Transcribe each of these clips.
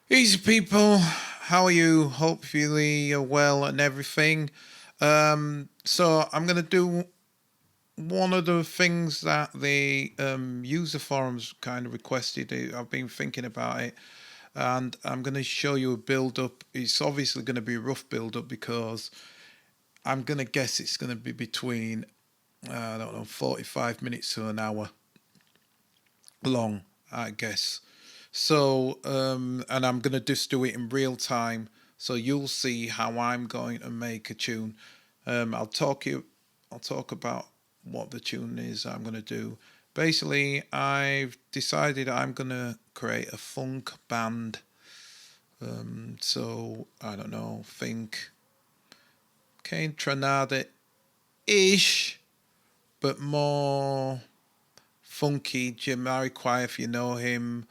Easy people, how are you? Hopefully you're well and everything. So I'm gonna do one of the things that the user forums kind of requested. I've been thinking about it, and I'm gonna show you a build up. It's obviously gonna be a rough build up because I'm gonna guess it's gonna be between I don't know 45 minutes to an hour long, I guess. So, and I'm gonna just do it in real time, so you'll see how I'm going to make a tune. I'll I'll talk about what the tune is I'm gonna do. Basically, I've decided I'm gonna create a funk band. So I don't know, think Kane Tranada ish, but more funky. Jamiroquai, if you know him,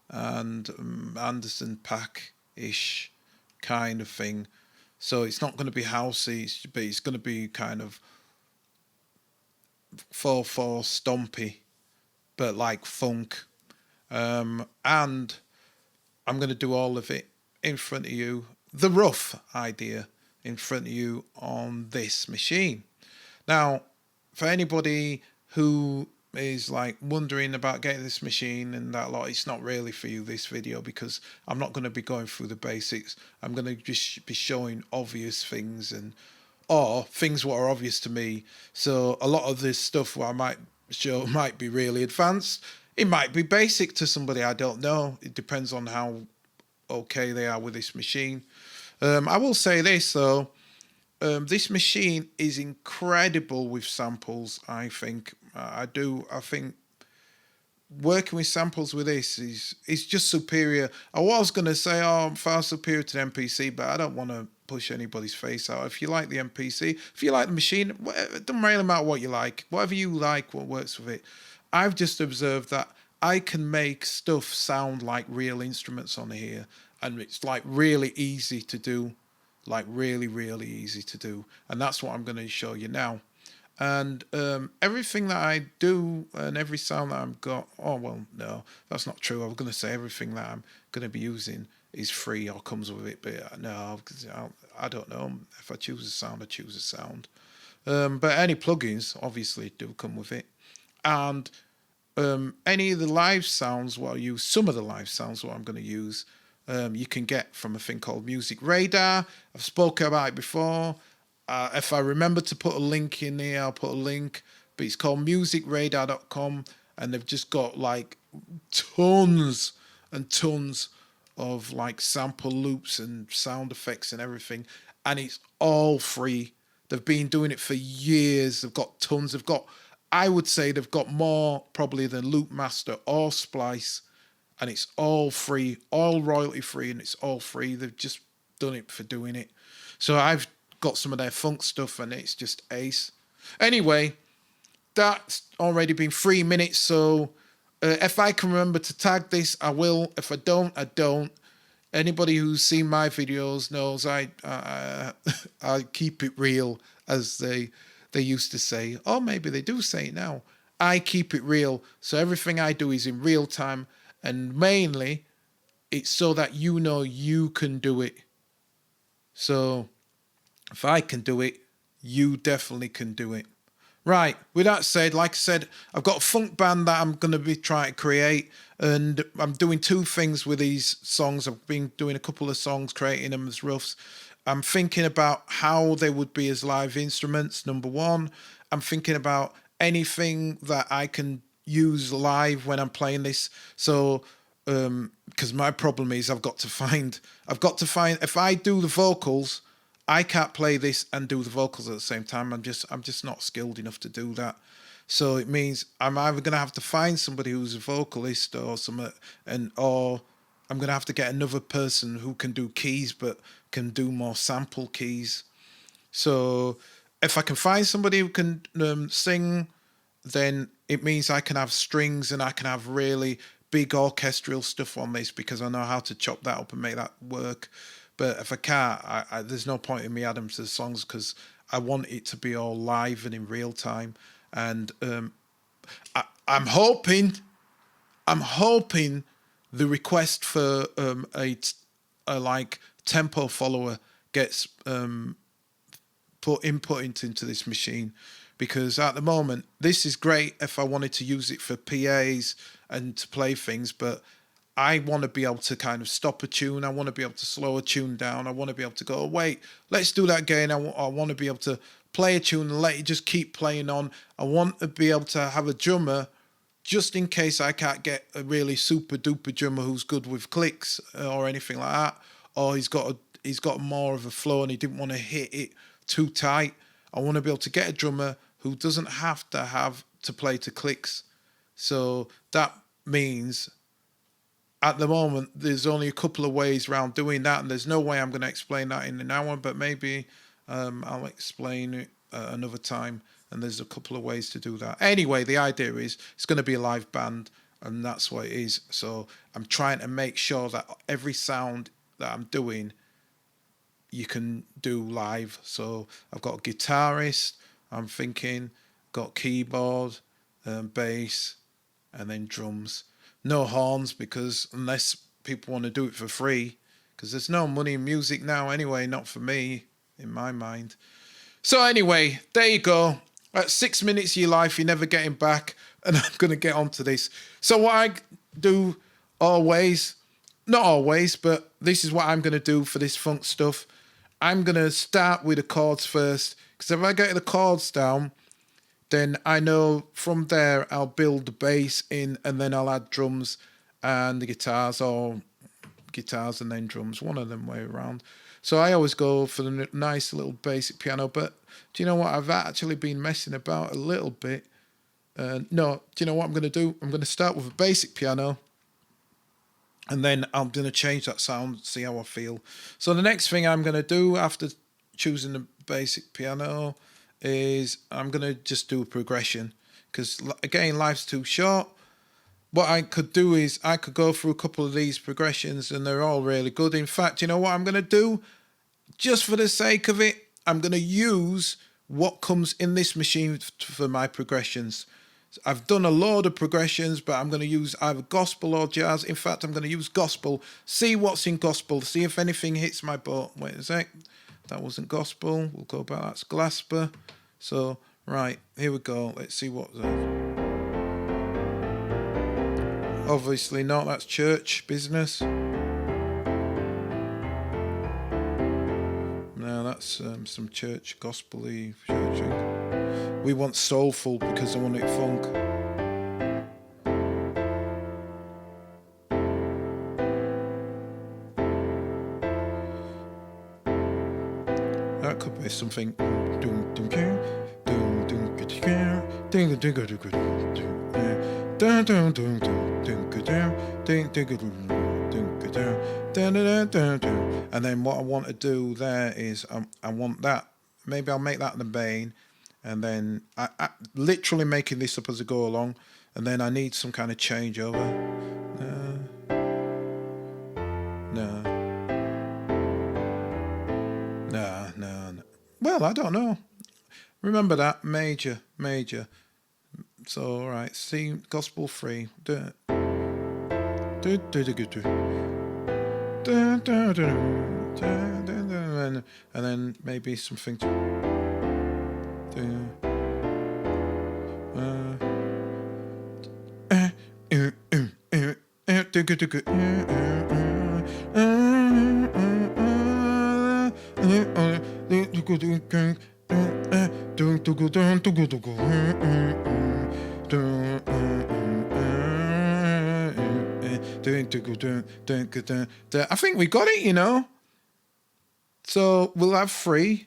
and Anderson Pack ish kind of thing. So it's not going to be housey, but it's going to be kind of 4/4 stompy, but like funk. And I'm going to do all of it in front of you, the rough idea in front of you on this machine. Now, for anybody who is like wondering about getting this machine and that lot, it's not really for you, this video, because I'm not going to be going through the basics. I'm going to just be showing obvious things and or things what are obvious to me. So a lot of this stuff what I might show might be really advanced. It might be basic to somebody, I don't know. It depends on how okay they are with this machine. I will say this though, this machine is incredible with samples. I think I do. I think working with samples with this is just superior. I was gonna say, oh, I'm far superior to the MPC, but I don't want to push anybody's face out. If you like the MPC, if you like the machine, it doesn't really matter what you like. Whatever you like, what works with it. I've just observed that I can make stuff sound like real instruments on here, and it's like really easy to do, like really easy to do, and that's what I'm going to show you now. And everything that I do and every sound that I've got, oh well, no, that's not true. I was going to say everything that I'm going to be using is free or comes with it, but no, because I don't know. If I choose a sound, I choose a sound. But any plugins obviously do come with it, and any of the live sounds, what I use, some of the live sounds, what I'm going to use, you can get from a thing called Music Radar. I've spoken about it before. If I remember to put a link in here, I'll put a link. But it's called musicradar.com, and they've just got like tons and tons of like sample loops and sound effects and everything, and it's all free. They've been doing it for years. They've got tons. They've got, I would say, they've got more probably than Loopmaster or Splice, and it's all free, all royalty free, and it's all free. They've just done it for doing it. So I've got some of their funk stuff, and it's just ace. Anyway, that's already been 3 minutes, so if I can remember to tag this, I will. If I don't, I don't. Anybody who's seen my videos knows I keep it real, as they used to say, or maybe they do say it now. I keep it real, so everything I do is in real time, and mainly it's so that you know you can do it. So if I can do it, you definitely can do it. Right, with that said, like I said, I've got a funk band that I'm going to be trying to create, and I'm doing two things with these songs. I've been doing a couple of songs, creating them as roughs. I'm thinking about how they would be as live instruments, number one. I'm thinking about anything that I can use live when I'm playing this. So, because my problem is I've got to find, if I do the vocals, I can't play this and do the vocals at the same time. I'm just not skilled enough to do that. So it means I'm either gonna have to find somebody who's a vocalist or some, and or I'm gonna have to get another person who can do keys but can do more sample keys. So if I can find somebody who can sing, then it means I can have strings and I can have really big orchestral stuff on this because I know how to chop that up and make that work. But if I can't, there's no point in me adding to the songs because I want it to be all live and in real time. And I'm hoping the request for a like tempo follower gets input into this machine, because at the moment this is great if I wanted to use it for PAs and to play things, but I want to be able to kind of stop a tune. I want to be able to slow a tune down. I want to be able to go, wait, let's do that again. I want to be able to play a tune and let it just keep playing on. I want to be able to have a drummer just in case I can't get a really super duper drummer who's good with clicks or anything like that, or he's got more of a flow and he didn't want to hit it too tight. I want to be able to get a drummer who doesn't have to play to clicks. So that means at the moment there's only a couple of ways around doing that, and there's no way I'm going to explain that in an hour, but maybe I'll explain it another time, and there's a couple of ways to do that. Anyway, the idea is it's going to be a live band, and that's what it is. So I'm trying to make sure that every sound that I'm doing you can do live. So I've got a guitarist, I'm thinking, got keyboard, bass, and then drums. No horns, because unless people want to do it for free, because there's no money in music now anyway, not for me, in my mind. So anyway, there you go. At 6 minutes of your life you're never getting back, and I'm going to get onto this. So what I do always, not always, but this is what I'm going to do for this funk stuff. I'm going to start with the chords first, because if I get the chords down, then I know from there I'll build the bass in, and then I'll add drums and the guitars, or guitars and then drums, one of them way around. So I always go for the nice little basic piano, but do you know what? I've actually been messing about a little bit. No, do you know what I'm going to do? I'm going to start with a basic piano, and then I'm going to change that sound, see how I feel. So the next thing I'm going to do after choosing the basic piano is I'm going to just do a progression, because again, life's too short. What I could do is I could go through a couple of these progressions, and they're all really good. In fact, you know what I'm going to do? Just for the sake of it, I'm going to use what comes in this machine for my progressions. I've done a load of progressions, but I'm going to use either gospel or jazz. In fact, I'm going to use gospel, see what's in gospel, see if anything hits my boat. Wait a sec. That wasn't gospel. We'll go back. That's Glasper. So, right, here we go. Let's see what's there. Obviously not. That's church business. No, that's some church gospel-y church. We want soulful because I want it funk. That could be something. And then what I want to do there is I want that. Maybe I'll make that the main, and then I literally making this up as I go along, and then I need some kind of changeover. No. Well, I don't know. Remember that major. So all right, C gospel 3. And then maybe something to I think we got it, you know. So we'll have 3.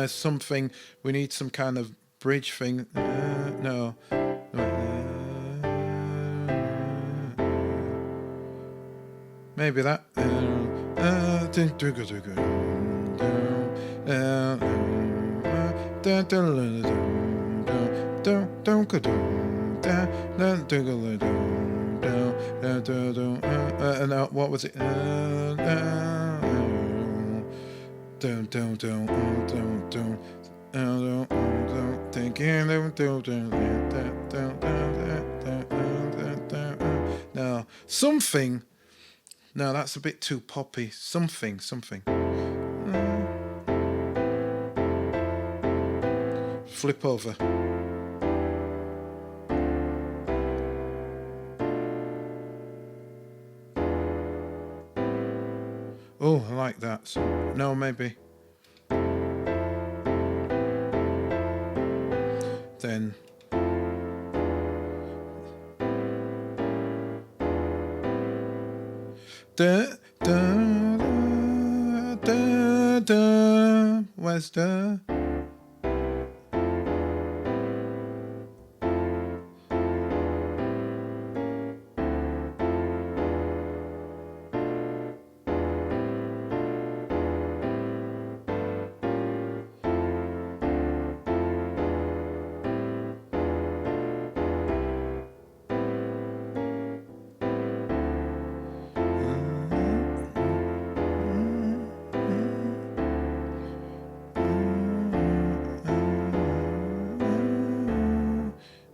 Something, we need some kind of bridge thing. No. Maybe that. What was it? No, something. No, that's a bit too poppy. Something. Flip over. Oh, I like that. So, no, maybe. Then. Da, da, da, da, da. Where's the?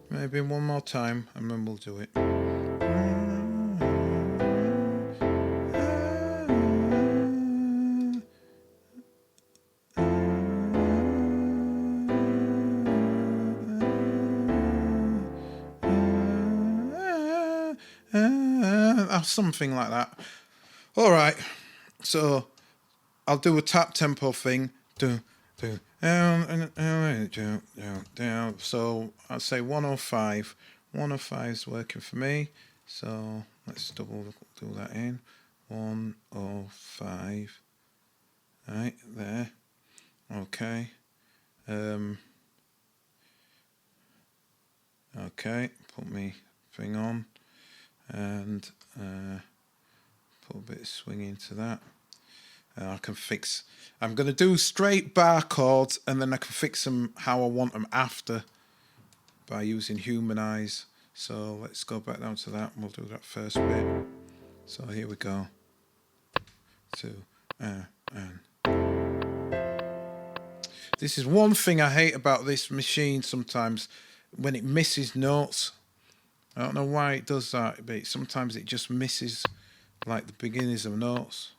Maybe one more time and then we'll do it. Something like that. All right, so I'll do a tap tempo thing. So I'll say 105. 105 is working for me. So let's do that in. 105. Right there. Okay. Okay. Put me thing on, and put a bit of swing into that. I can fix. I'm going to do straight bar chords, and then I can fix them how I want them after by using Humanize. So let's go back down to that, and we'll do that first bit. So here we go. 2 and. This is one thing I hate about this machine sometimes, when it misses notes. I don't know why it does that, but sometimes it just misses like the beginnings of notes.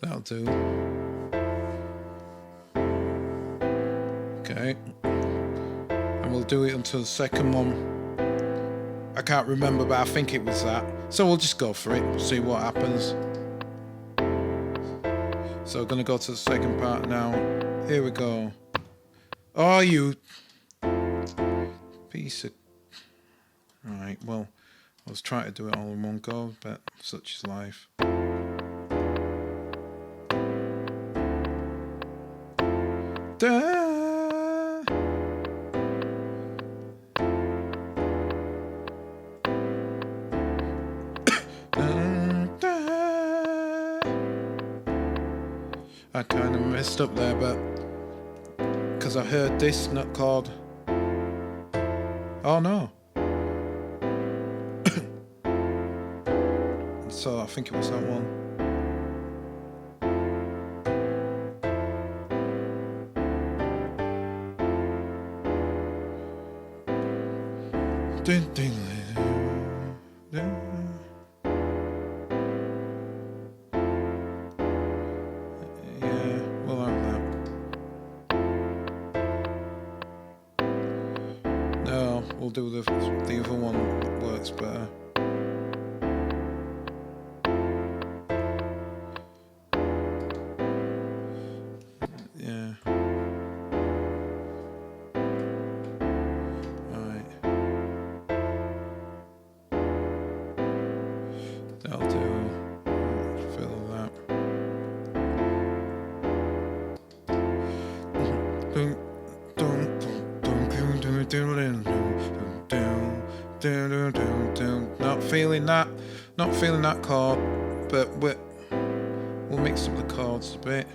That'll do. Okay. And we'll do it until the second one. I can't remember, but I think it was that. So we'll just go for it, see what happens. So we're going to go to the second part now. Here we go. Oh, you piece of... Right, well, I was trying to do it all in one go, but such is life. Da. I kind of messed up there, but because I heard this nut chord. Oh no. So I think it was that one. Ding, ding, ding. Yeah, we'll have that. No, we'll do the other one that works better. Yeah. That'll do. Fill that. Not feeling that. Not feeling that chord, but we're We'll mix up the chords a bit.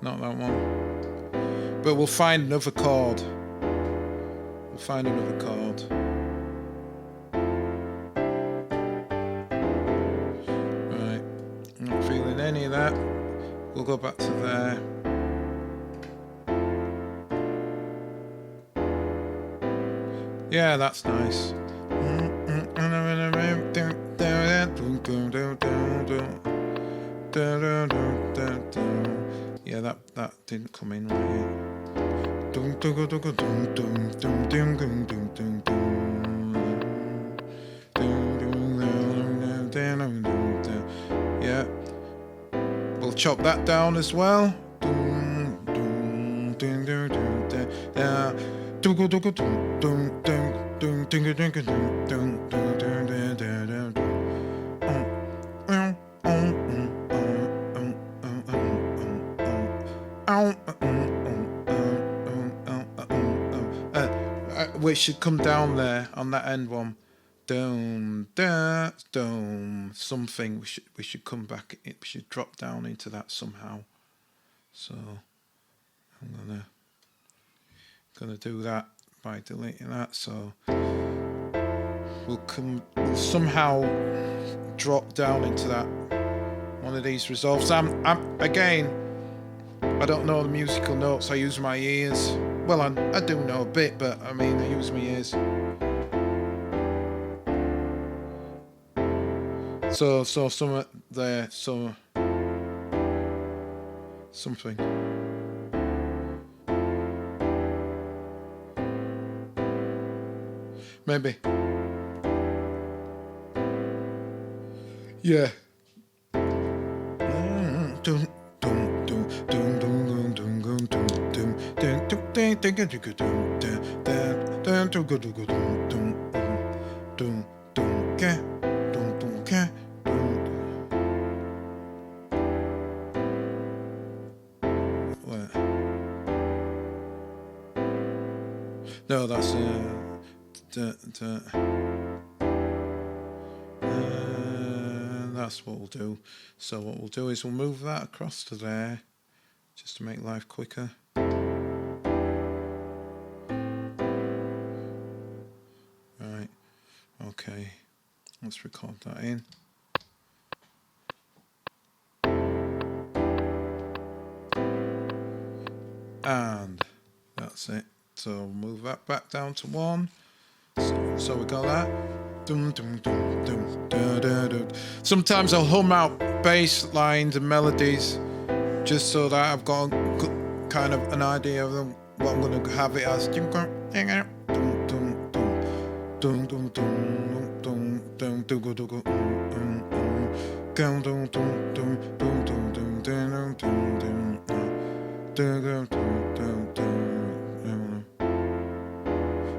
Not that one. But we'll find another chord. We'll find another chord. Right. I'm not feeling any of that. We'll go back to there. Yeah, that's nice. Yeah, that didn't come in right here. Yeah, we'll chop that down as well. Which should come down there on that end one. Dome, dome, something. We should come back. We should drop down into that somehow. So I'm gonna do that by deleting that. So we'll somehow drop down into that one of these resolves. Again, I don't know the musical notes. I use my ears. Well, I do know a bit, but I mean, I use my ears. So some there, so something. Maybe. Yeah. No, that's that's what we'll do. So what we'll do is we'll move that across to there, just to make life quicker. Right. Okay. Let's record that in. And that's it. So we'll move that back down to 1. So we got that. Sometimes I'll hum out bass lines and melodies just so that I've got kind of an idea of what I'm going to have it as.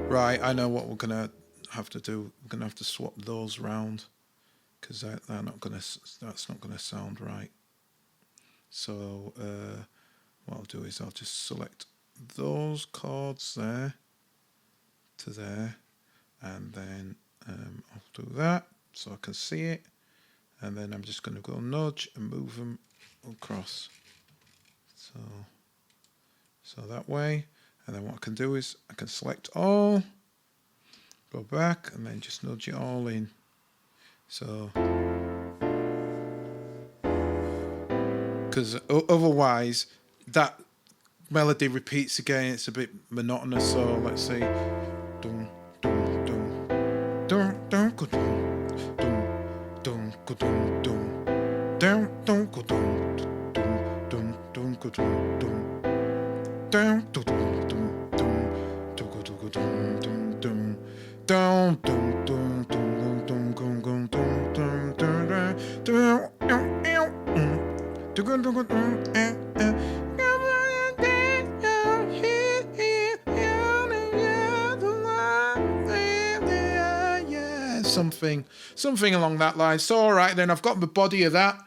Right, I know what we're gonna have to do. We're gonna have to swap those round because that's not gonna sound right. So what I'll do is I'll just select those chords there to there, and then I'll do that so I can see it, and then I'm just going to go nudge and move them across. So that way, and then what I can do is I can select all, go back, and then just nudge it all in. So, because otherwise that melody repeats again, it's a bit monotonous. So let's say dum dum dum dum dum dum dum dum dum dum dum dum dum dum dum down dum dum dum dum dum dum dum something along that line. So all right, then I've got the body of that.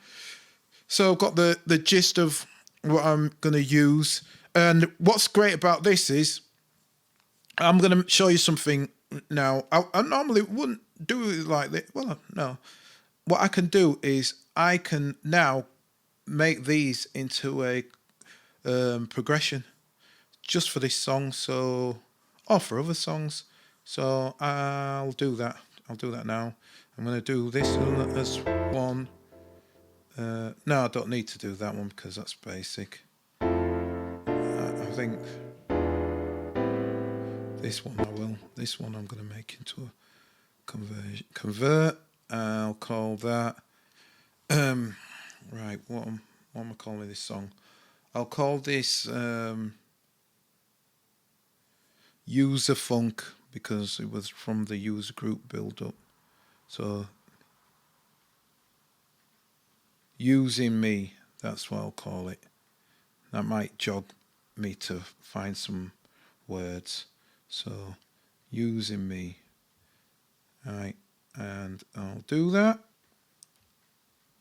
So I've got the gist of what I'm going to use. And what's great about this is I'm going to show you something now. I normally wouldn't do it like this. Well, no. what I can do is I can now make these into a progression just for this song, so, or for other songs. So I'll do that. I'll do that now. I'm going to do this one as one. No, I don't need to do that one because that's basic. I think this one I will. This one I'm going to make into a convert. I'll call that. Right, what am I calling this song? I'll call this User Funk because it was from the user group build up. So Using Me, that's what I'll call it. That might jog me to find some words. So Using Me. Right, and I'll do that.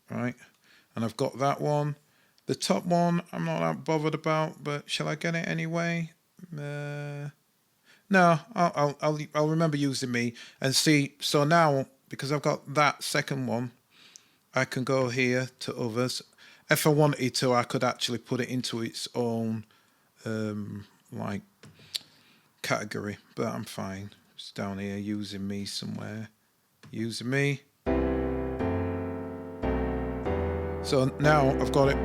Right, and I've got that one. The top one I'm not that bothered about, but shall I get it anyway? No, I'll remember Using Me and see. So now, because I've got that second one, I can go here to others. If I wanted to, I could actually put it into its own like category, but I'm fine. It's down here, Using Me somewhere. Using Me. So now I've got it.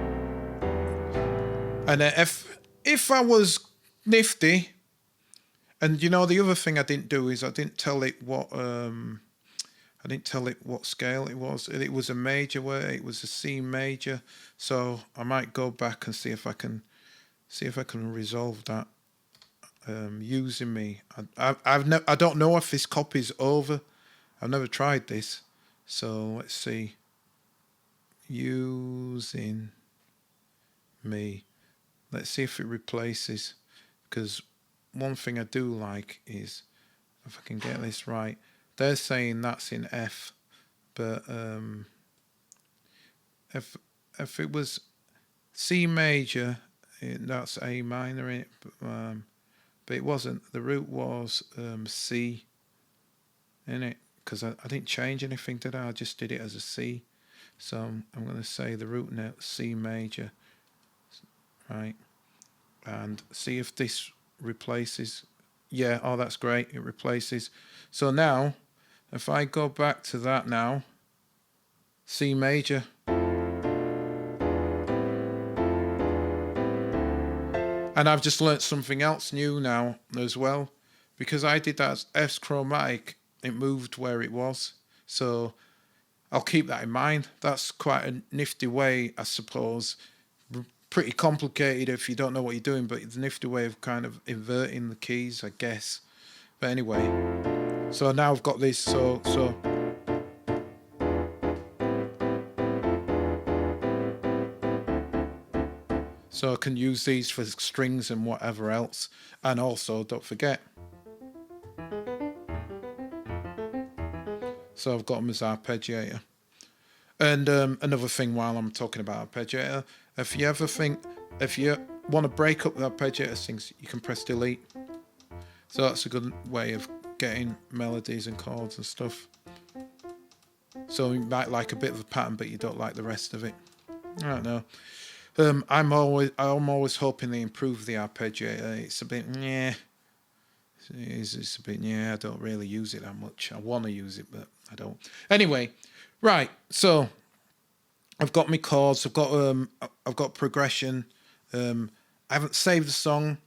And if I was nifty, and you know the other thing I didn't do is I didn't tell it what scale it was. It was a major where it was a C major. So I might go back and see if I can resolve that. Using Me. I don't know if this copy's over. I've never tried this. So let's see. Using Me. Let's see if it replaces. Because one thing I do like is if I can get this right. They're saying that's in F, but if it was C major, that's A minor in it. But it wasn't. The root was C in it because I didn't change anything, did I? I just did it as a C. So I'm going to say the root note C major, right? And see if this replaces. Yeah, oh, that's great. It replaces. So now, if I go back to that now, C major. And I've just learnt something else new now as well. Because I did that as F chromatic, it moved where it was. So I'll keep that in mind. That's quite a nifty way, I suppose. Pretty complicated if you don't know what you're doing, but it's a nifty way of kind of inverting the keys, I guess. But anyway, so now I've got this, so I can use these for strings and whatever else. And also, don't forget, so I've got them as arpeggiator. And another thing while I'm talking about arpeggiator, if you want to break up the arpeggiator things, you can press delete. So that's a good way of getting melodies and chords and stuff. So you might like a bit of a pattern, but you don't like the rest of it. I don't know. I'm always hoping they improve the arpeggiator. It's a bit It's a bit I don't really use it that much. I want to use it, but I don't. Anyway, right. So I've got my chords. I've got progression. I haven't saved the song,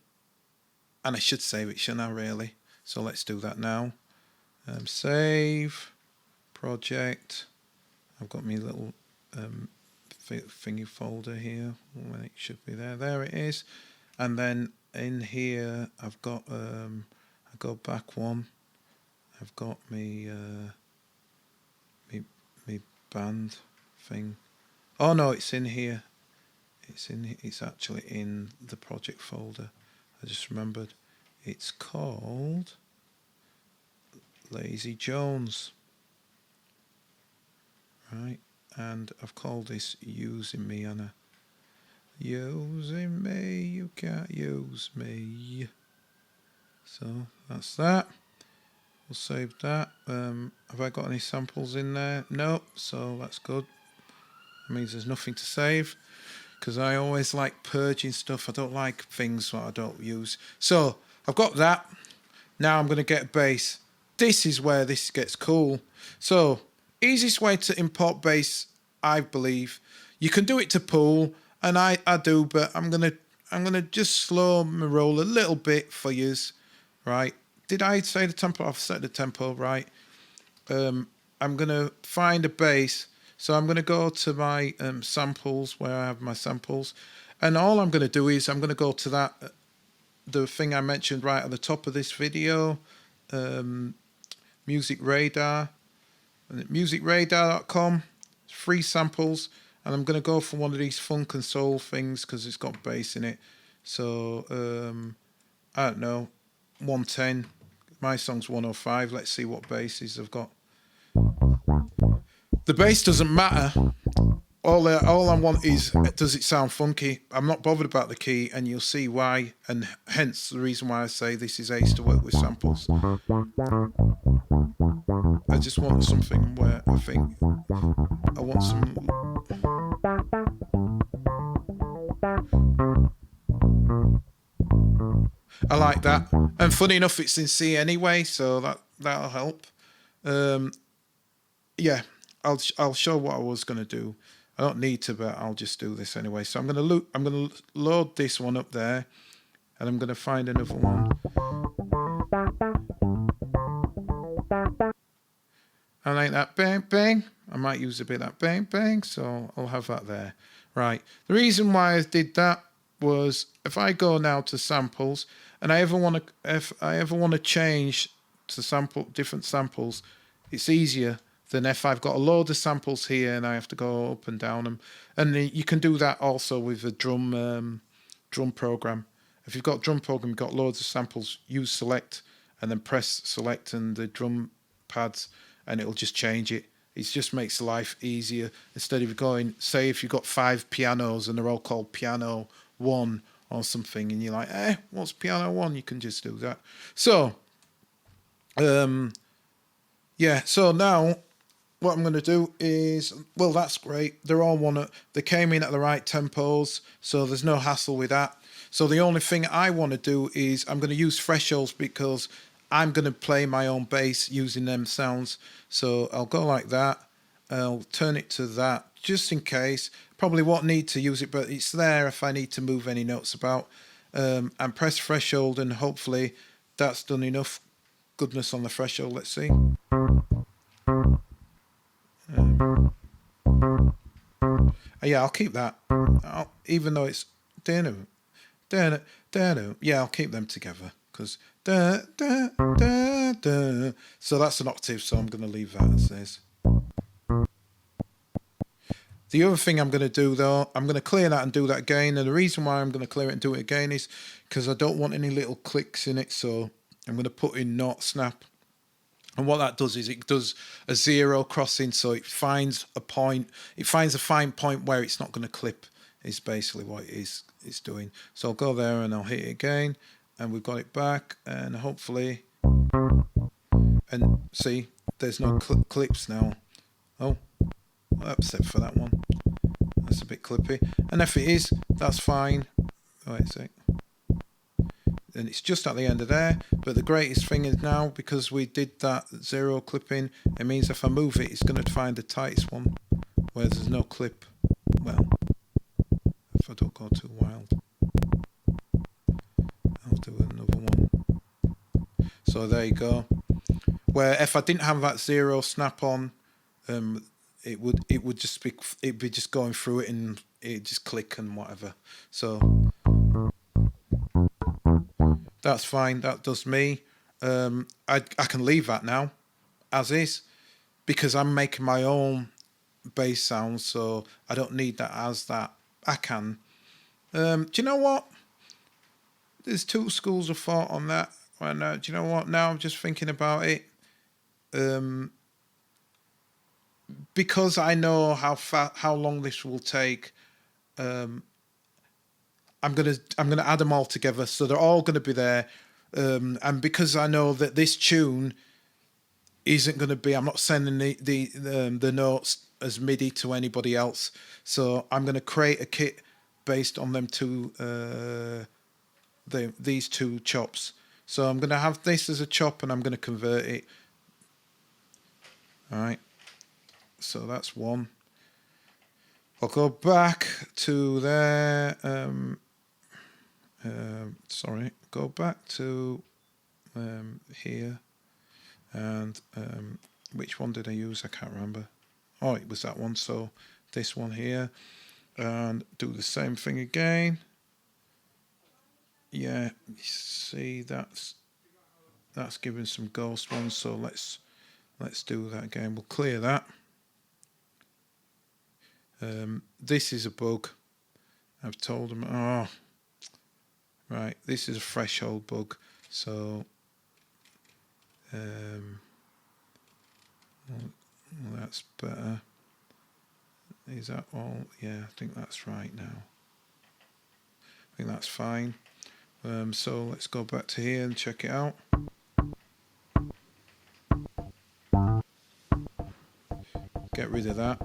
and I should save it, shouldn't I? Really. So let's do that now. Save project. I've got my little thingy folder here when it should be there. There it is. And then in here I've got I go back one. I've got me band thing. Oh no, it's in here. It's actually in the project folder. I just remembered. It's called Lazy Jones. Right. And I've called this Using Me, Anna. Using me, you can't use me. So that's that. we'll save that. Have I got any samples in there? No, so that's good. That means there's nothing to save, because I always like purging stuff. I don't like things that I don't use. So I've got that. Now I'm going to get a bass. This is where this gets cool. So easiest way to import bass, I believe. You can do it to pool, and I do, but I'm gonna just slow my roll a little bit for yous, right? Did I say the tempo? I've set the tempo right. I'm gonna find a bass. So I'm gonna go to my samples, where I have my samples, and all I'm gonna do is I'm gonna go to that the thing I mentioned right at the top of this video, Music Radar, musicradar.com, free samples, and I'm going to go for one of these funk and soul things because it's got bass in it. So I don't know, 110. My song's 105. Let's see what basses I've got. The bass doesn't matter. All I want is, does it sound funky? I'm not bothered about the key, and you'll see why, and hence the reason why I say this is ace to work with samples. I just want something where I think I want some. I like that, and funny enough, it's in C anyway, so that'll help. Yeah, I'll show what I was gonna do. I don't need to, but I'll just do this anyway. So I'm gonna load this one up there, and I'm gonna find another one. I like that bang bang. I might use a bit of that bang bang, so I'll have that there. Right. The reason why I did that was, if I go now to samples, and if I ever want to change to different samples, it's easier than if I've got a load of samples here and I have to go up and down them. And you can do that also with a drum program. If you've got drum program, you've got loads of samples, use select and then press select and the drum pads, and it'll just change it. It just makes life easier instead of going, say if you've got 5 pianos and they're all called piano 1 or something, and you're like, what's piano 1? You can just do that. So, yeah, so now what I'm going to do is, well, that's great. They came in at the right tempos, so there's no hassle with that. So the only thing I want to do is I'm going to use thresholds because I'm going to play my own bass using them sounds. So I'll go like that. I'll turn it to that just in case. Probably won't need to use it, but it's there if I need to move any notes about. And press threshold, and hopefully that's done enough goodness on the threshold. Let's see. Yeah, I'll keep that. Even though it's yeah, I'll keep them together because so that's an octave. So I'm going to leave that as is. The other thing I'm going to do though, I'm going to clear that and do that again. And the reason why I'm going to clear it and do it again is because I don't want any little clicks in it. So I'm going to put in not snap. And what that does is it does a zero crossing, so it finds a point. It finds a fine point where it's not going to clip. Is basically what it's doing. So I'll go there and I'll hit it again, and we've got it back, and hopefully, and see, there's no clips now. Oh, upset for that one. That's a bit clippy. And if it is, that's fine. Wait a sec. And it's just at the end of there, but the greatest thing is now, because we did that zero clipping, it means if I move it, it's going to find the tightest one where there's no clip. Well, if I don't go too wild, I'll do another one. So there you go. Where if I didn't have that zero snap on, it would just be, it'd be just going through it and it just click and whatever. So that's fine. That does me. I can leave that now as is because I'm making my own bass sounds, so I don't need that as that. I can. Do you know what? There's two schools of thought on that. And do you know what? Now I'm just thinking about it. Because I know how long this will take. I'm gonna add them all together, so they're all gonna be there. And because I know that this tune isn't going to be. I'm not sending the notes as MIDI to anybody else. So I'm going to create a kit based on them two these two chops. So I'm going to have this as a chop, and I'm going to convert it. All right. So that's one. I'll go back to there. Sorry, go back to here, and which one did I use? I can't remember. Oh, it was that one. So this one here, and do the same thing again. Yeah, see that's giving some ghost ones. So let's do that again. We'll clear that. This is a bug. I've told them. Oh, right. This is a threshold bug. So, well, that's better. Is that all? Yeah, I think that's right now. I think that's fine. So let's go back to here and check it out. Get rid of that.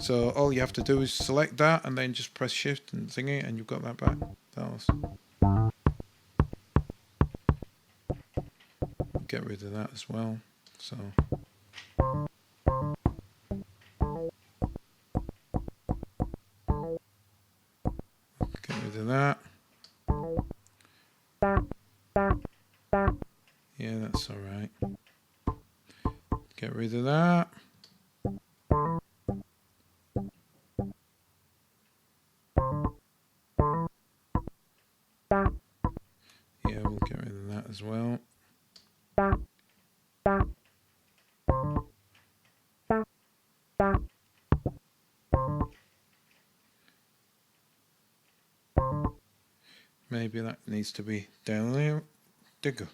So all you have to do is select that and then just press shift and thingy, and you've got that back. Get rid of that as well. So get rid of that. Yeah, that's all right. Get rid of that. Yeah, we'll get rid of that as well. Maybe that needs to be down there. Digger.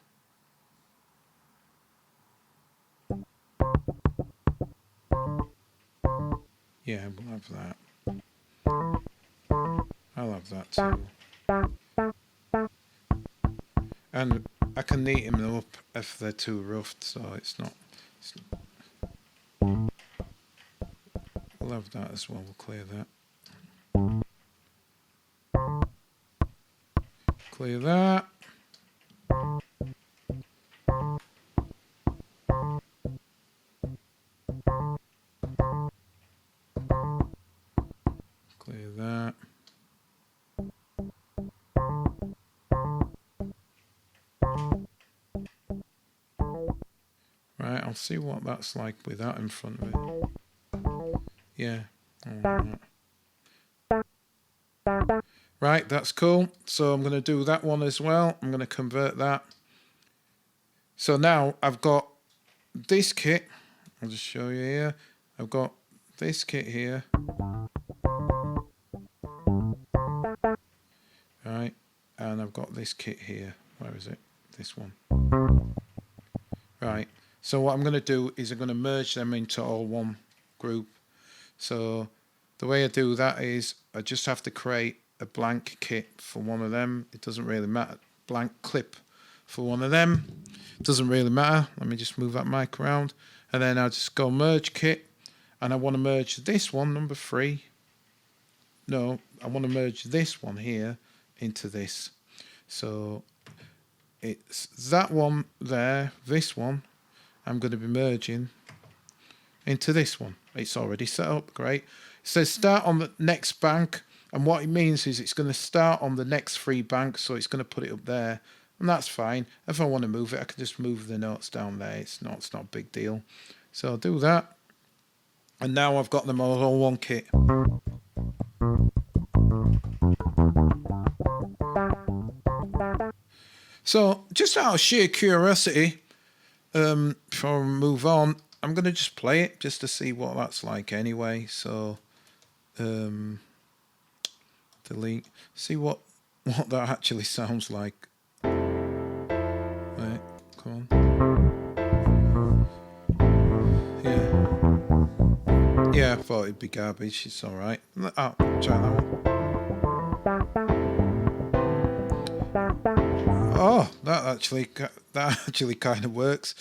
Yeah, we'll have that. I'll have that too. And I can neaten them up if they're too rough, so it's not. We'll have that as well. We'll clear that. Clear that. Clear that. Right, I'll see what that's like with that in front of it. Yeah. Right, that's cool. So I'm going to do that one as well. I'm going to convert that. So now I've got this kit. I'll just show you here. I've got this kit here. Right, and I've got this kit here. Where is it? This one. Right, so what I'm going to do is I'm going to merge them into all one group. So the way I do that is I just have to create a blank kit for one of them. It doesn't really matter. Blank clip for one of them. It doesn't really matter. Let me just move that mic around. And then I'll just go merge kit. And I want to merge this one, number 3. No, I want to merge this one here into this. So it's that one there, this one, I'm going to be merging into this one. It's already set up, great. It says start on the next bank, and what it means is it's going to start on the next 3 banks, so it's going to put it up there, and that's fine. If I want to move it, I can just move the notes down there. It's not a big deal. So I'll do that, and now I've got them all on one kit. So just out of sheer curiosity, before we move on, I'm going to just play it just to see what that's like anyway. So delete, see what that actually sounds like. Right, come on. Yeah, I thought it'd be garbage. It's all right. Oh, try that one. Oh, that actually kind of works.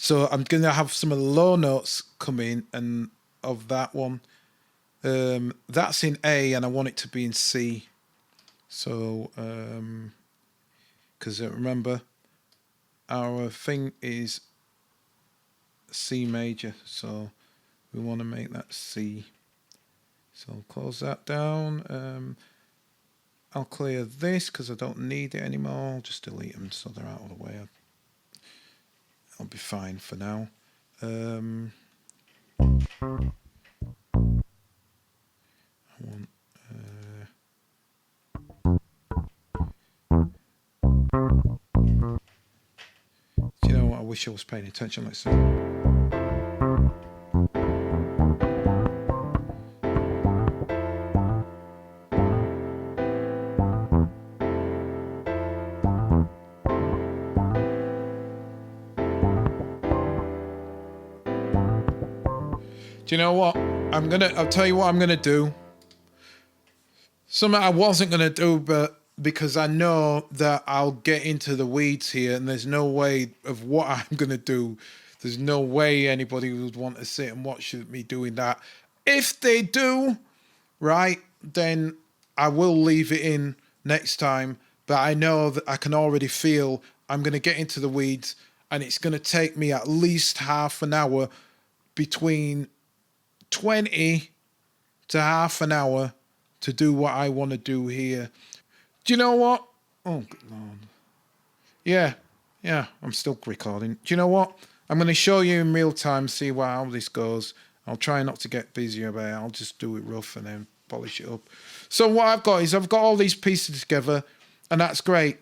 So I'm going to have some of the low notes come in and of that one. That's in A and I want it to be in C. So, because remember, our thing is C major, so we want to make that C. So I'll close that down. I'll clear this because I don't need it anymore. I'll just delete them so they're out of the way. I'll be fine for now. I want. Do you know what? I wish I was paying attention. Let's see. Do you know what? I'll tell you what I'm gonna do. Something I wasn't gonna do, but because I know that I'll get into the weeds here, and there's no way of what I'm gonna do. There's no way anybody would want to sit and watch me doing that. If they do, right, then I will leave it in next time. But I know that I can already feel I'm gonna get into the weeds, and it's gonna take me at least half an hour, between 20 to half an hour, to do what I want to do here. Do you know what? Oh, good Lord. Yeah, I'm still recording. Do you know what? I'm going to show you in real time, see how this goes. I'll try not to get busy about it. I'll just do it rough and then polish it up. So what I've got is I've got all these pieces together, and that's great.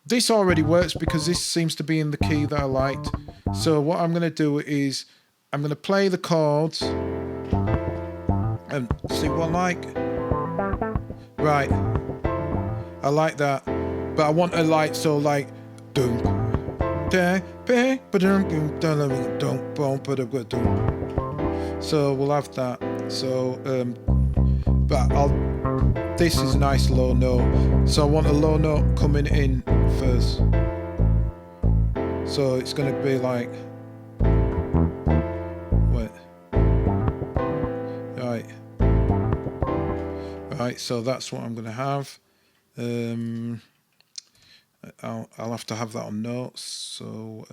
This already works because this seems to be in the key that I liked. So what I'm going to do is I'm going to play the chords and see what I like. Right, I like that, but I want a light, so like, so we'll have that. So, but this is a nice low note, so I want a low note coming in first. So it's gonna be like, wait, right, so that's what I'm gonna have. I'll have to have that on notes, so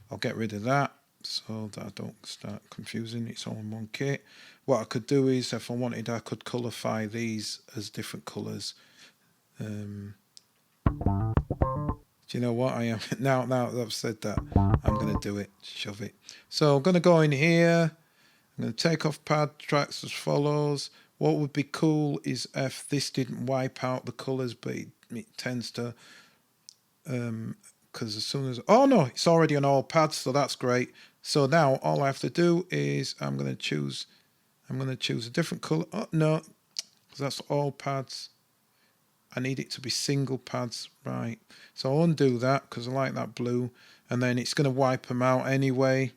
I'll get rid of that so that I don't start confusing. It's all in one kit. What I could do is, if I wanted, I could colourify these as different colours. Do you know what I am? Now that I've said that, I'm going to do it. Shove it. So I'm going to go in here. I'm going to take off pad tracks as follows. What would be cool is if this didn't wipe out the colours, but it tends to, because as soon as, oh no, it's already on all pads, so that's great. So now all I have to do is I'm going to choose a different colour. Oh no, because that's all pads. I need it to be single pads, right? So I'll undo that because I like that blue, and then it's going to wipe them out anyway.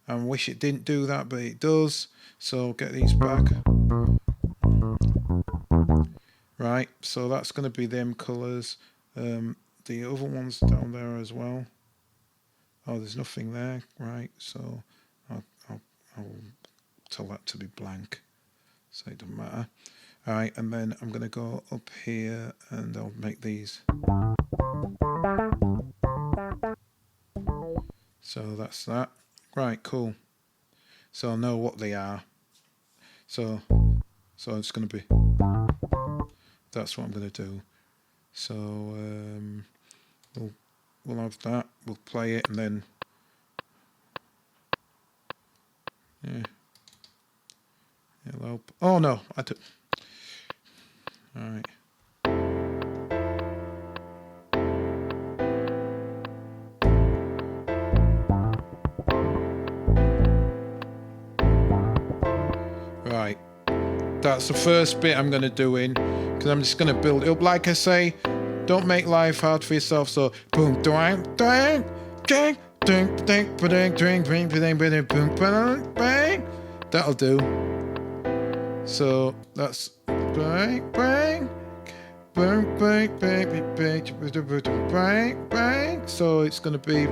I wish it didn't do that, but it does. So get these back. Right, so that's going to be them colours. The other ones down there as well. Oh, there's nothing there, right? So I'll tell that to be blank, so it doesn't matter. All right, and then I'm going to go up here and I'll make these. So that's that. Right, cool. So I'll know what they are. So it's going to be, that's what I'm going to do. So we'll have that. We'll play it and then it'll help. Oh no, I do. All right. Right. That's the first bit I'm going to do in, because I'm just going to build it up. Like I say, don't make life hard for yourself. So boom, doing, doing, ding, ding, ding, ding, ding, ding, ding, ding, boom, bang. That'll do. So that's bang, bang, bang, bang, bang, bang, bang, bang. So it's going to be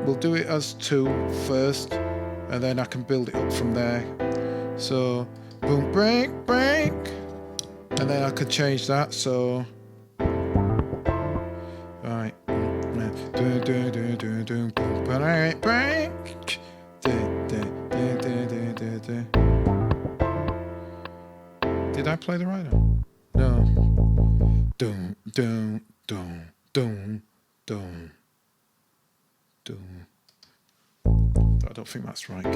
we'll do it as 2 first, and then I can build it up from there. So boom, break, break, and then I could change that. So right, do do do do do, break, break. Did I play the right one? No. Dum dum dum dum dum dum. I don't think that's right, key.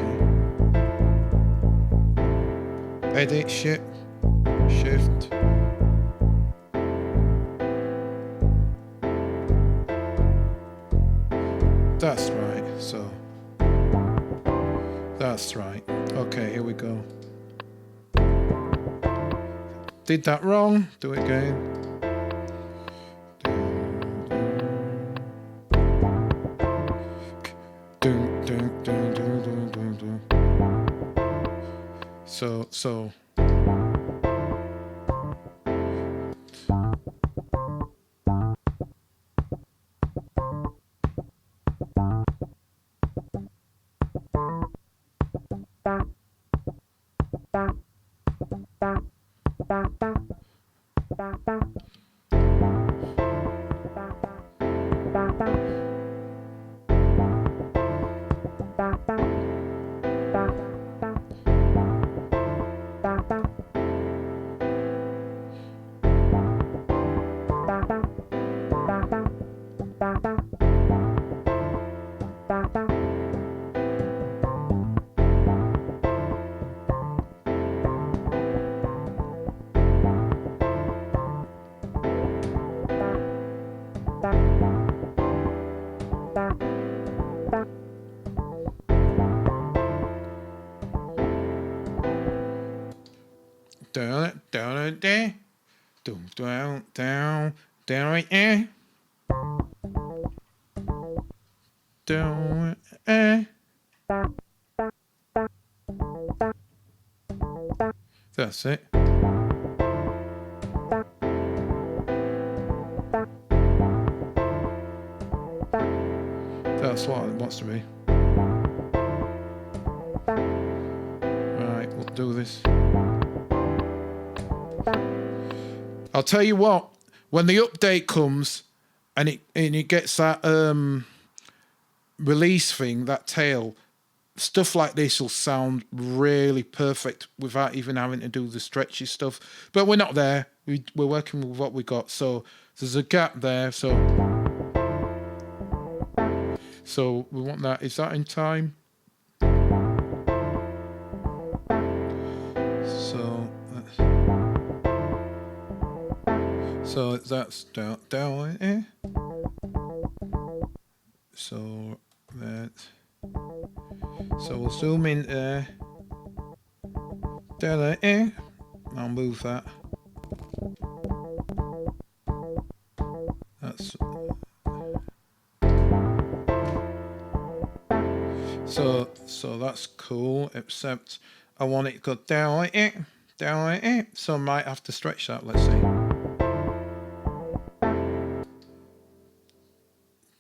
Edit, shift. That's right, so that's right. Okay, here we go. Did that wrong, do it again. So down, down, down, down, down, down, down, That's it. That's what it wants to be. Right, we'll do this. I'll tell you what, when the update comes and it gets that release thing, that tail, stuff like this will sound really perfect without even having to do the stretchy stuff. But we're not there. We're working with what we got. So there's a gap there. So we want that. Is that in time? So that's down, down, So that. So we'll zoom in there. Down, I'll move that. That's. So that's cool. Except I want it to go down, down, So I might have to stretch that. Let's see.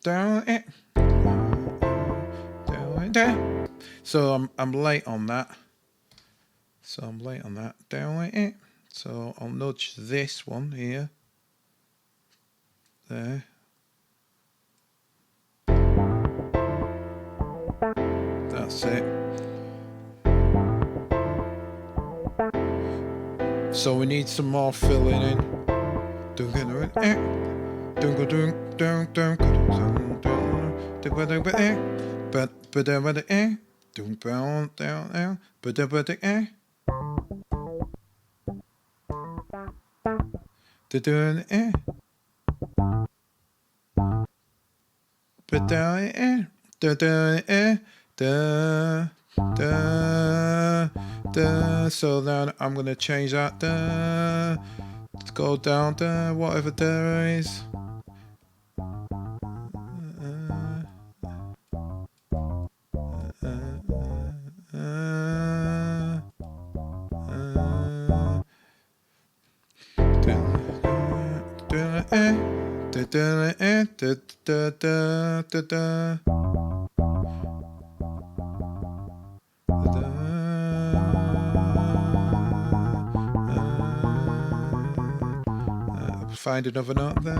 Down, down. So I'm late on that. Down, So I'll nudge this one here. There. That's it. So we need some more filling in. So then I'm gonna change that. Let's go down there, whatever there is. find another note there.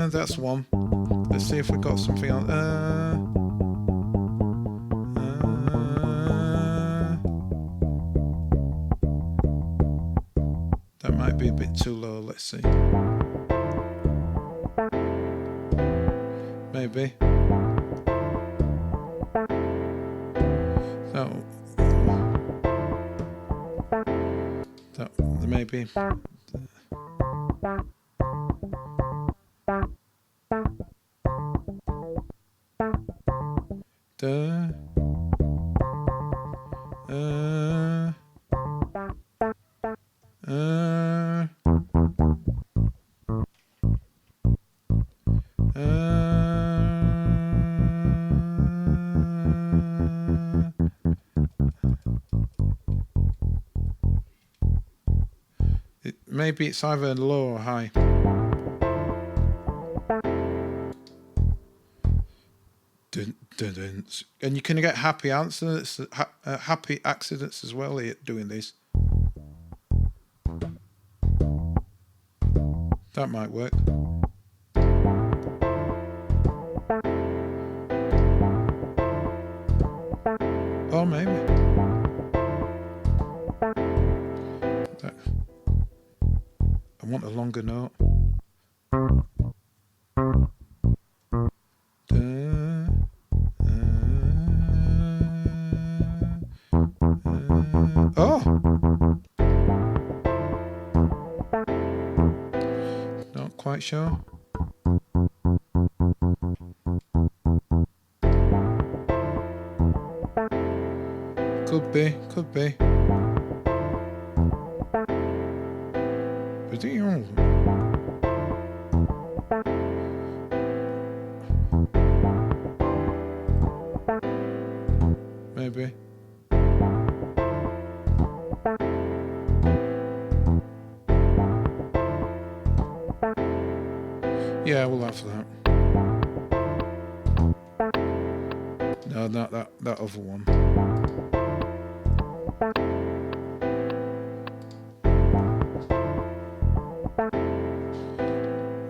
That's one. Let's see if we got something on. That might be a bit too low. Let's see. Maybe. That maybe. Maybe it's either low or high. Dun, dun, dun. And you can get happy accidents as well here doing this. That might work. Or maybe. I want a longer note. Oh! Not quite sure. Could be. Maybe. Yeah, we'll have that. No, not that other one.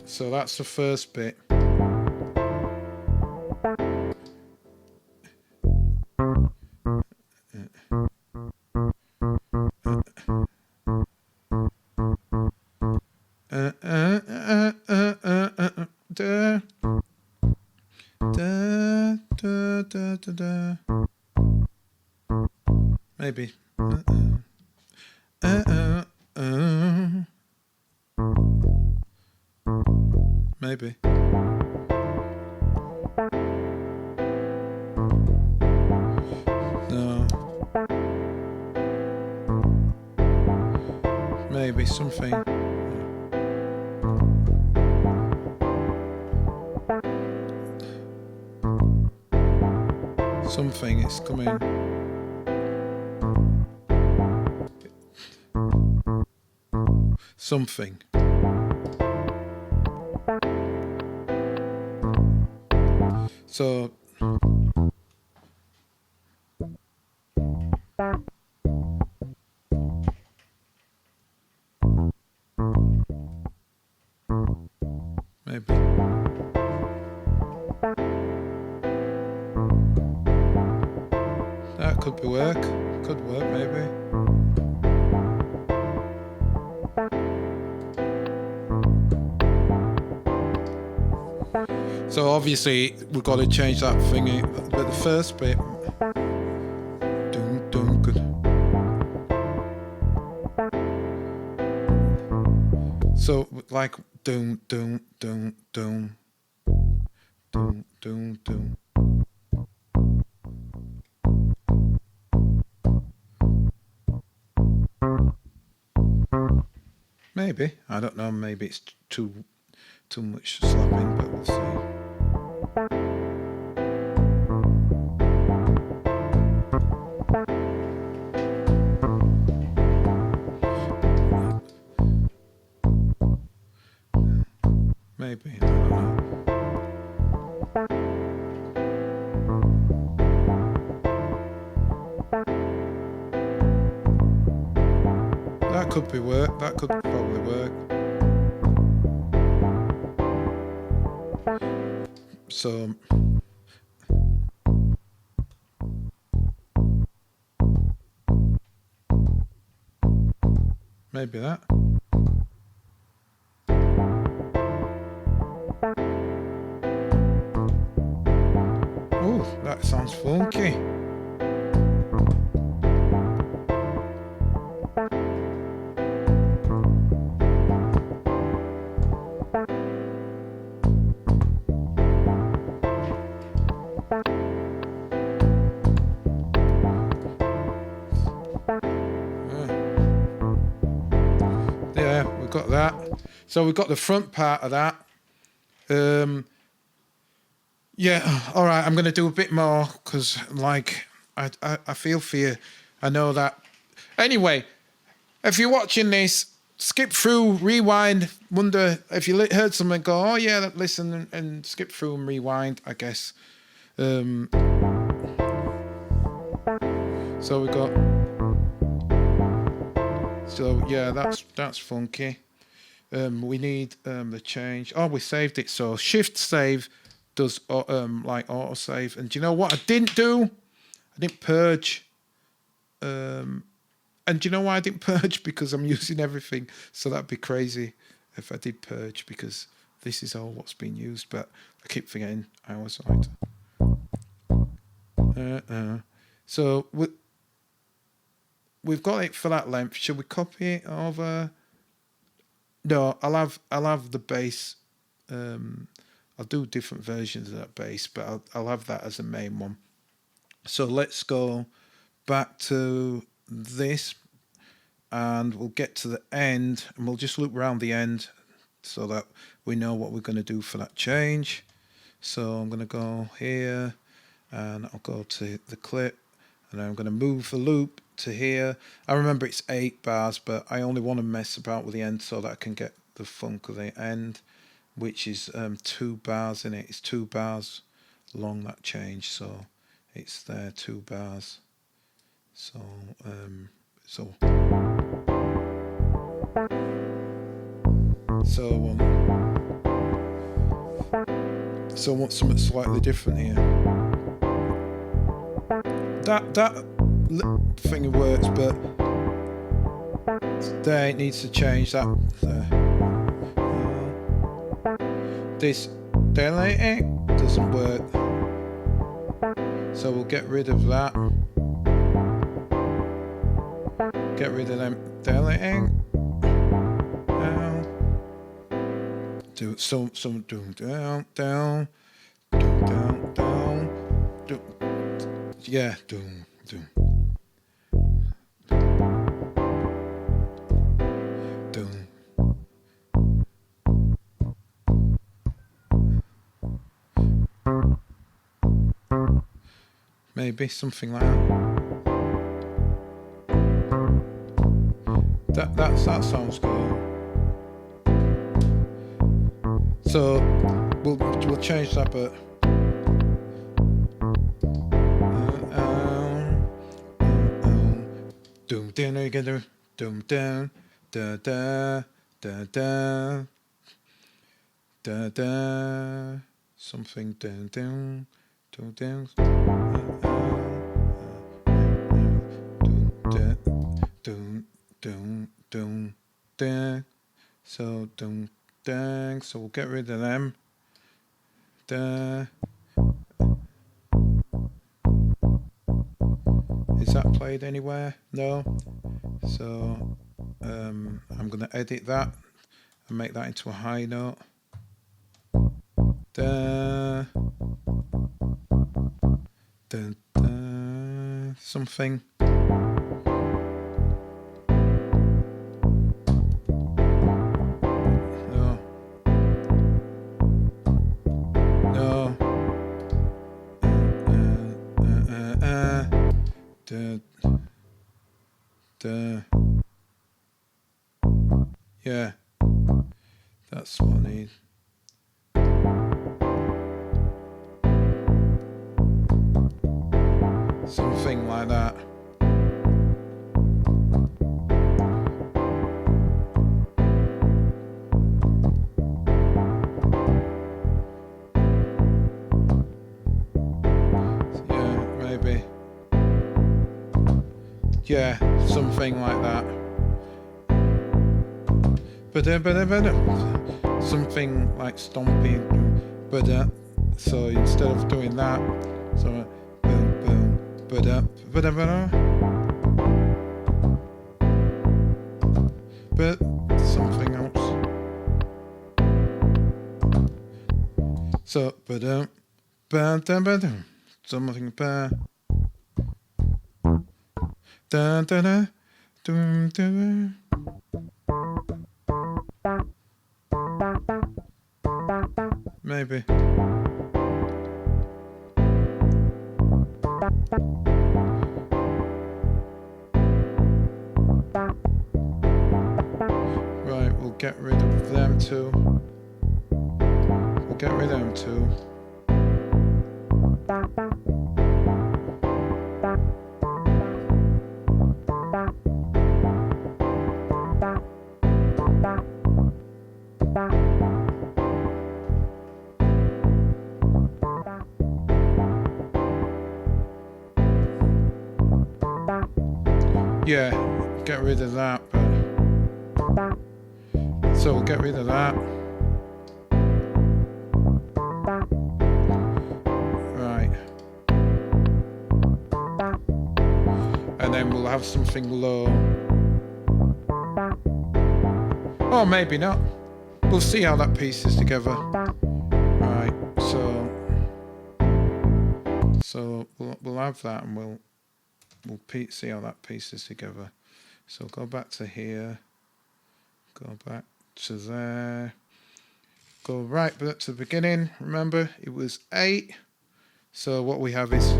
So that's the first bit. Maybe. Maybe. No. Maybe something. Something is coming. Something. So maybe. That could work. Could work maybe. So obviously we've got to change that thingy, but the first bit, good. So like doom. Maybe, I don't know. Maybe it's too much slapping, but we'll see. Maybe, I don't know. that could be work. That could probably work. So maybe that. Oh, that sounds funky. Yeah, we've got that. So we've got the front part of that. Yeah, all right. I'm going to do a bit more because, like, I feel for you. I know that. Anyway, if you're watching this, skip through, rewind. Wonder if you heard something, go, oh yeah, listen, and skip through and rewind. I guess. So we got. So yeah, that's funky. We need the change. Oh, we saved it. So Shift Save does like auto save. And do you know what I didn't do? I didn't purge. And do you know why I didn't purge? Because I'm using everything. So that'd be crazy if I did purge, because this is all what's being used. But I keep forgetting I always like to. So we've got it for that length. Should we copy it over? No, I'll have the bass. I'll do different versions of that bass, but I'll have that as a main one. So let's go back to this, and we'll get to the end, and we'll just loop around the end so that we know what we're going to do for that change. So I'm going to go here, and I'll go to the clip, and I'm going to move the loop to here. I remember it's 8 bars, but I only want to mess about with the end so that I can get the funk of the end, which is 2 bars in it. It's 2 bars long, that change, so it's there, 2 bars. So so I want something slightly different here. That thing works, but there it needs to change that. This doesn't work, so we'll get rid of that. Get rid of them deleting. Do some doom down down doom down down doom. Yeah, doom doom doom. Maybe something like that. That sounds good. So we'll change that, but doom down together, doom down, da da da da da da, something down down down down, doom doom doom down. So doom dang. So we'll get rid of them. Da. Is that played anywhere? No. So I'm going to edit that and make that into a high note. Da. Da, da, something. No. No. Da. Da. Yeah. That's what I need. Something like that. Yeah, something like that. Something like stomping. So instead of doing that, so but something else. So something maybe. Right, we'll get rid of them too. We'll get rid of them too. Yeah, get rid of that. So we'll get rid of that. Right. And then we'll have something low. Or maybe not. We'll see how that pieces together. Right, so we'll have that, and we'll see how that pieces together. So go back to here. Go back to there. Go right back to the beginning. Remember, it was 8. So what we have is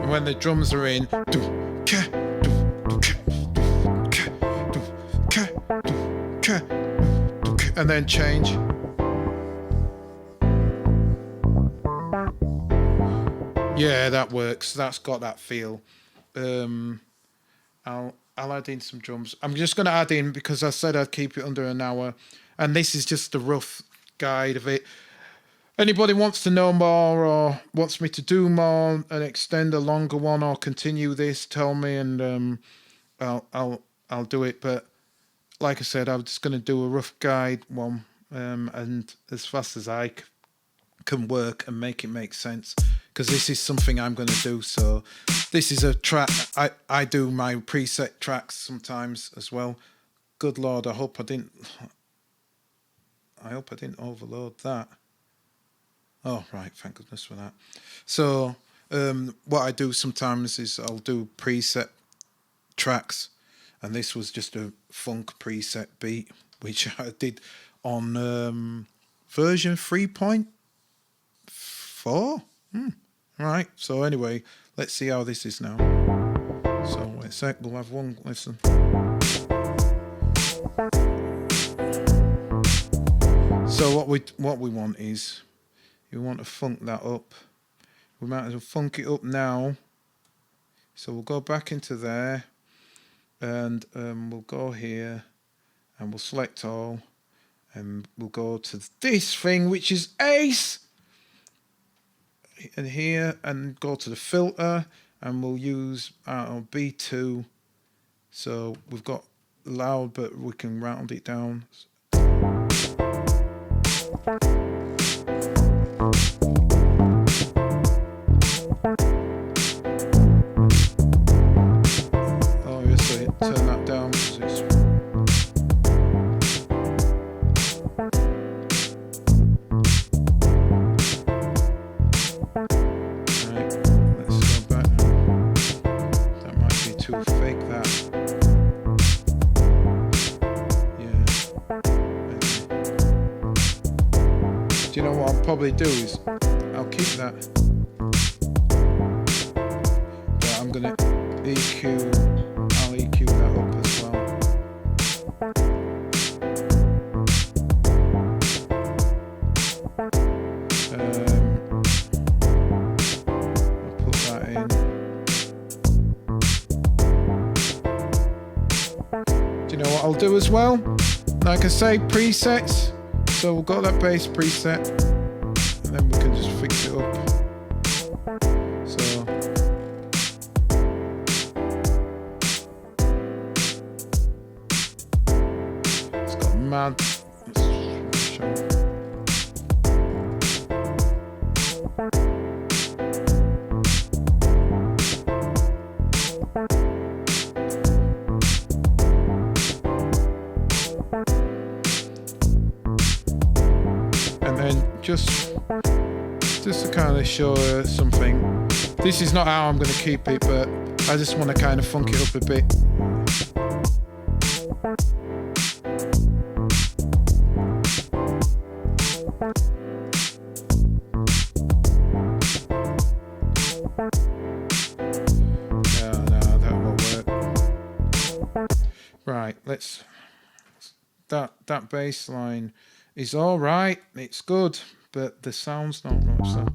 when the drums are in, and then change. Yeah, that works. That's got that feel. I'll add in some drums. I'm just going to add in, because I said I'd keep it under an hour, and this is just a rough guide of it. Anybody wants to know more or wants me to do more and extend a longer one or continue this, tell me, and I'll do it. But like I said, I'm just going to do a rough guide one, and as fast as I can work and make it make sense, because this is something I'm going to do. So this is a track. I do my preset tracks sometimes as well. Good Lord, I hope I didn't overload that. Oh, right, thank goodness for that. So what I do sometimes is I'll do preset tracks, and this was just a funk preset beat, which I did on version 3.4. Right, so anyway, let's see how this is now. So wait a sec, we'll have one listen. So what we want is, we want to funk that up. We might as well funk it up now. So we'll go back into there, and we'll go here, and we'll select all, and we'll go to this thing, which is Ace, and here, and go to the filter, and we'll use B2. So we've got loud, but we can round it down. Oh yes, so turn that down. Right, let's go back now. That might be too fake, that. Yeah. Do you know what I'll probably do is, I'll keep that, but I'm gonna I'll EQ that up as well. I'll put that in. Do you know what I'll do as well? Like I say, presets. So we'll go that bass preset, and then we can just fix it up. mad. And then just to kind of show her something. This is not how I'm going to keep it, but I just want to kind of funk it up a bit. No, that won't work. Right, let's... That bass line is all right. It's good, but the sound's not much. So.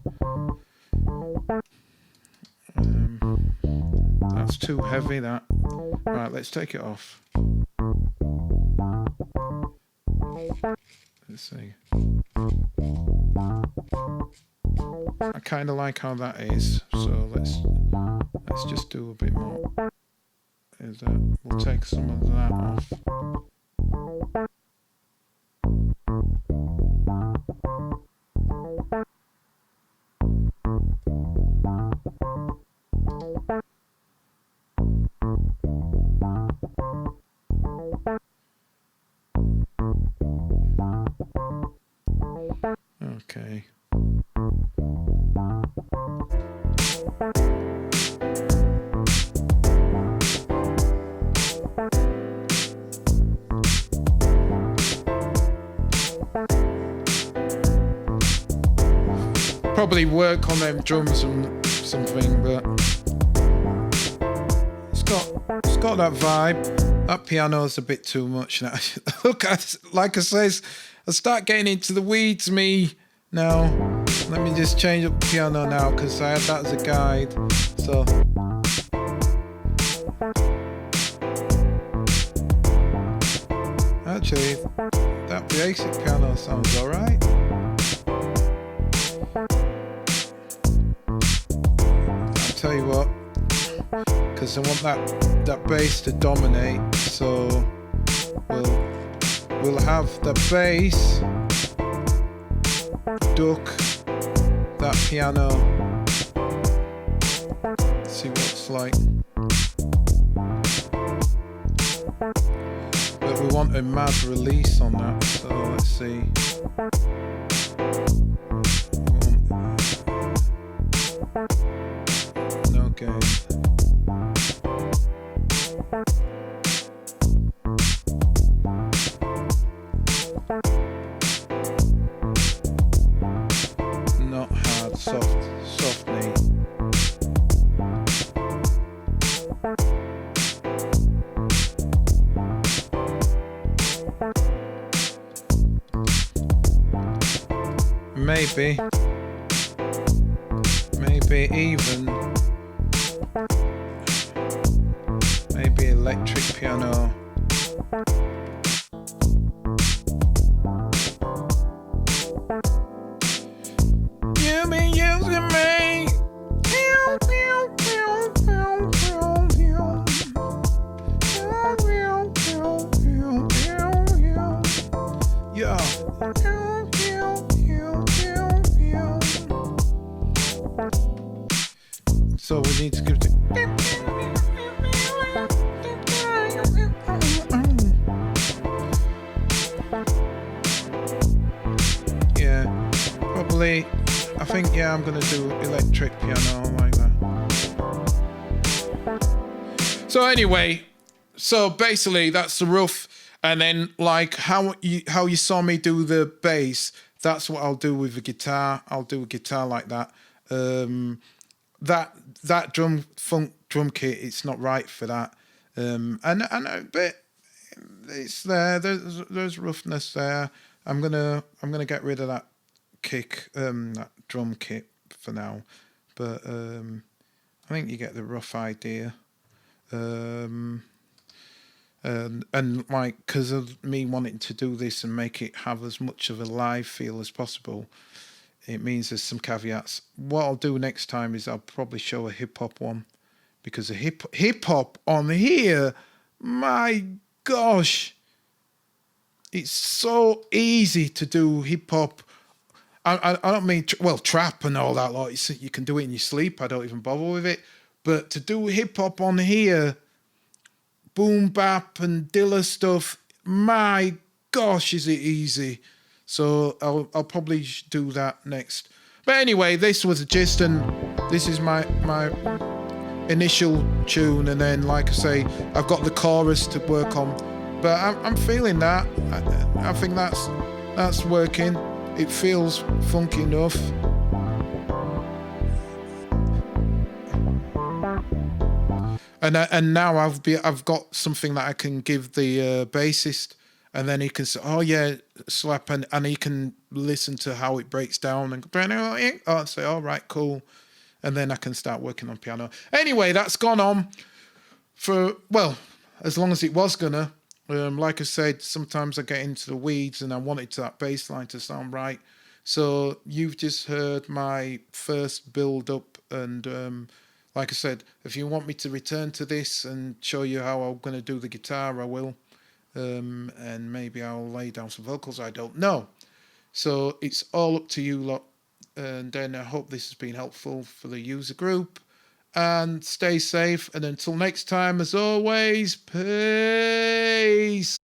That's too heavy. That. Right, let's take it off. Let's see. I kind of like how that is. So let's just do a bit more. We'll take some of that off. Okay. Probably work on them drums and something, but it's got that vibe. That piano's a bit too much now. Look, like I says, I start getting into the weeds, me now. Let me just change up the piano now because I had that as a guide. So. Actually, that basic piano sounds alright. I'll tell you what, because I want that bass to dominate, so we'll have the bass duck that piano. Let's see what it's like. But we want a mad release on that, so let's see. No gain. Not hard, soft knee. Maybe electric piano. You be using me. Yeah. So we need to give it. Yeah, probably. I think I'm gonna do electric piano like that. So anyway, so basically that's the rough, and then like how you saw me do the bass. That's what I'll do with the guitar. I'll do a guitar like that. That drum kit, it's not right for that. But it's there. There's roughness there. I'm gonna get rid of that kick, that drum kit for now. But I think you get the rough idea. And like, because of me wanting to do this and make it have as much of a live feel as possible, it means there's some caveats. What I'll do next time is I'll probably show a hip hop one, because the hip hop on here, my gosh, It's so easy to do hip hop. I don't mean trap and all that. Like you can do it in your sleep. I don't even bother with it. But to do hip hop on here, boom bap and Dilla stuff, my gosh, is it easy? So I'll probably do that next. But anyway, this was a gist, and this is my initial tune, and then like I say, I've got the chorus to work on. But I'm feeling that. I think that's working. It feels funky enough. And now I've got something that I can give the bassist, and then he can say, oh yeah, slap, and he can listen to how it breaks down and I'll say, all right, cool, and then I can start working on piano. Anyway, that's gone on for, well, as long as it was gonna. Like I said, sometimes I get into the weeds and I wanted that bass line to sound right. So you've just heard my first build up, and like I said, if you want me to return to this and show you how I'm going to do the guitar, I will. And maybe I'll lay down some vocals, I don't know. So it's all up to you lot. And then I hope this has been helpful for the user group. And stay safe. And until next time, as always, peace.